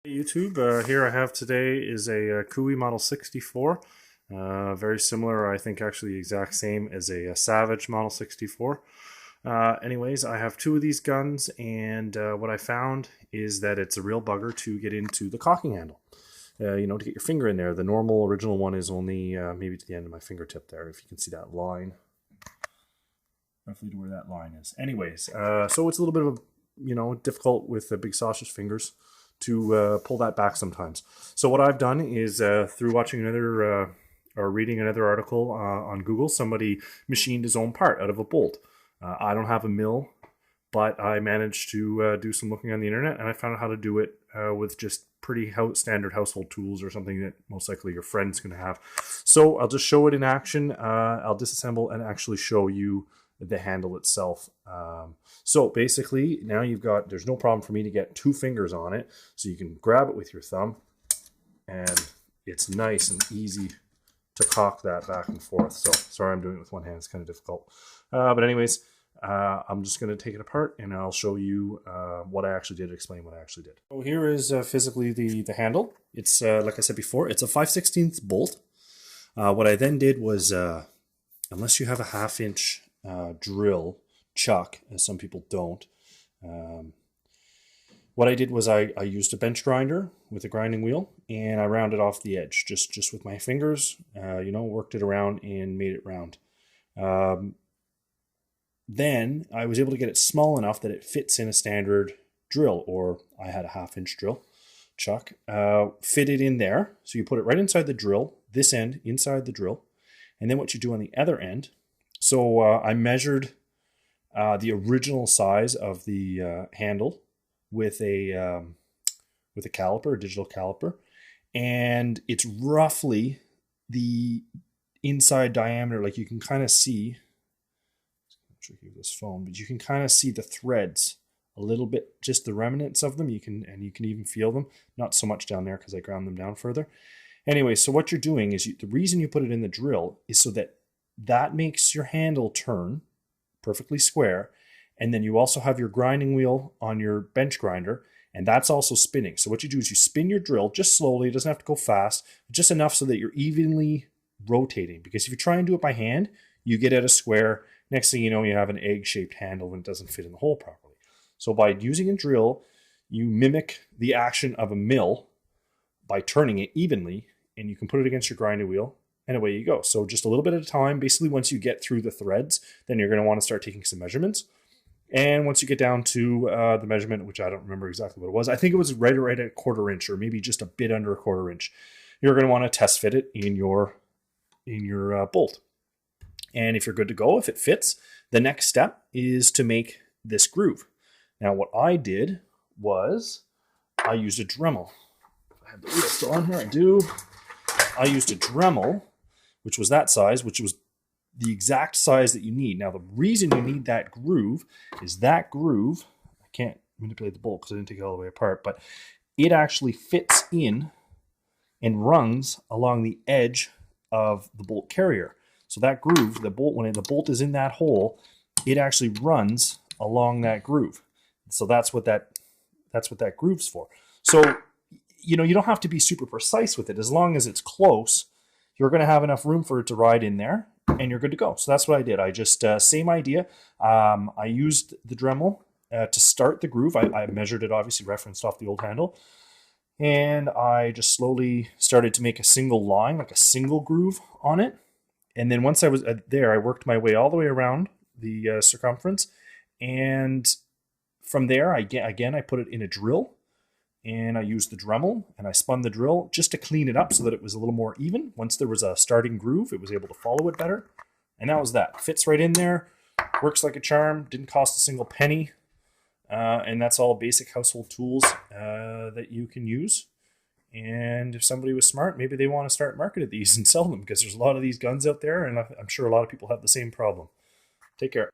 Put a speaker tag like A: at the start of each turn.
A: Hey YouTube, here I have today is a, cooey Model 64. Very similar, I think actually the exact same as a Savage Model 64. Anyways, I have two of these guns, and what I found is that it's a real bugger to get into the cocking handle. To get your finger in there. The normal original one is only maybe to the end of my fingertip there, if you can see that line. Roughly to where that line is. Anyways, so it's a little bit of difficult with the big sausage fingers to pull that back sometimes. So what I've done is through watching another or reading another article on Google, somebody machined his own part out of a bolt. I don't have a mill, but I managed to do some looking on the internet, and I found out how to do it with just pretty standard household tools, or something that most likely your friend's going to have. So I'll just show it in action. I'll disassemble and actually show you the handle itself. So basically now there's no problem for me to get two fingers on it, so you can grab it with your thumb, and it's nice and easy to cock that back and forth. So sorry, I'm doing it with one hand, it's kind of difficult. But anyways, I'm just going to take it apart and I'll show you what I actually did, explain what I actually did. So here is physically the handle. It's like I said before, it's a 5/16 bolt. What I then did was, unless you have a 1/2 inch drill chuck, as some people don't, what I did was I used a bench grinder with a grinding wheel, and I rounded off the edge just with my fingers, worked it around and made it round. Then I was able to get it small enough that it fits in a standard drill, or I had a 1/2 inch drill chuck, fit it in there. So you put it right inside the drill, this end inside the drill, and then what you do on the other end. So I measured the original size of the handle with a caliper, a digital caliper, and it's roughly the inside diameter. Like you can kind of see, tricky with this phone, but you can kind of see the threads a little bit, just the remnants of them. You can even feel them. Not so much down there because I ground them down further. Anyway, so what you're doing is the reason you put it in the drill is so that makes your handle turn perfectly square, and then you also have your grinding wheel on your bench grinder, and that's also spinning. So what you do is you spin your drill just slowly. It doesn't have to go fast, just enough so that you're evenly rotating, because if you try and do it by hand, you get at a square. Next thing you know, you have an egg-shaped handle and it doesn't fit in the hole properly. So by using a drill, you mimic the action of a mill by turning it evenly, and you can put it against your grinding wheel, and away you go. So just a little bit at a time. Basically, once you get through the threads, then you're going to want to start taking some measurements. And once you get down to the measurement, which I don't remember exactly what it was, I think it was right at 1/4 inch, or maybe just a bit under 1/4 inch. You're going to want to test fit it in your bolt. And if you're good to go, if it fits, the next step is to make this groove. Now, what I did was I used a Dremel. I have the wheel still on here. I do. I used a Dremel, which was that size, which was the exact size that you need. Now, the reason you need that groove is that groove, I can't manipulate the bolt because I didn't take it all the way apart, but it actually fits in and runs along the edge of the bolt carrier. So that groove, the bolt, when the bolt is in that hole, it actually runs along that groove. So that's what that groove's for. So you don't have to be super precise with it. As long as it's close, you're going to have enough room for it to ride in there, and you're good to go. So that's what I did. I just, same idea. I used the Dremel to start the groove. I measured it, obviously referenced off the old handle. And I just slowly started to make a single line, like a single groove on it. And then once I was there, I worked my way all the way around the circumference. And from there, I put it in a drill. And I used the Dremel, and I spun the drill just to clean it up so that it was a little more even. Once there was a starting groove, it was able to follow it better. And that was that. Fits right in there, works like a charm, didn't cost a single penny. And that's all basic household tools that you can use. And if somebody was smart, maybe they want to start marketing these and sell them, because there's a lot of these guns out there, and I'm sure a lot of people have the same problem. Take care.